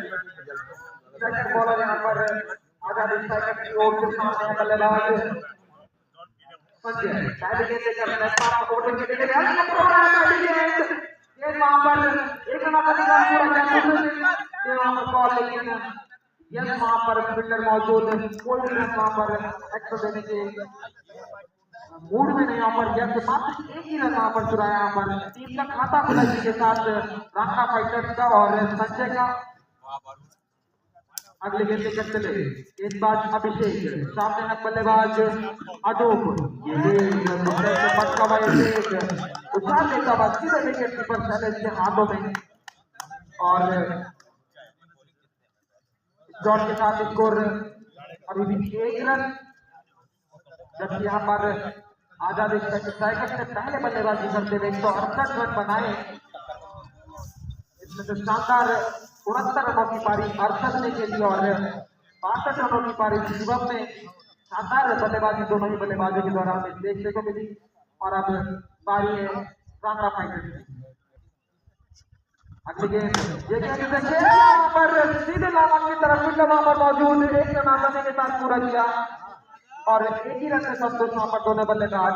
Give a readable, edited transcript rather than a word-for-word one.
Second bowler यहाँ पर आजाद striker की ओर से सामने बल्लेबाज संजय पहले गेंद लेकर नेशनल कोर्ट के लिए ये वहां पर एक रन का निकाल पूरा किया ये वहां पर कॉल लेकिन यस वहां पर फील्डर मौजूद कोई भी वहां पर एक्शन देने के मूड में नहीं। वहां पर यस मात्र एक ही रन वहां पर चुराया। यहाँ पर टीम का खाता खुला इसी के साथ रांका फाइटर्स का और संजय का। अगले गेंद लेकर चले गेंदबाज अभिषेक सामने न बल्लेबाज अडोप उछाल लेता हुआ सीधे विकेट कीपर शैलेश के हाथों में और डॉट के साथ स्कोर अभी भी 1 रन। जबकि यहाँ पर आजाद स्ट्राइकर से पहले बल्लेबाजी करते हुए 168 रन बनाए। इसमें तो शानदार 69 रनों की पारी अरशद ने खेली और 62 रनों की पारी शिवम ने शानदार बल्लेबाजी दोनों ही बल्लेबाजों के दौरान देखने को मिली। और अब पारी है रांका फाइटर्स की। अगली गेंद ये गेंद देखिए यहाँ पर सीधे लामान की तरफ फील्डर वहां पर मौजूद एक रन आसानी के साथ पूरा किया और एक ही रन से संतोष वहां पर दोनों बल्लेबाज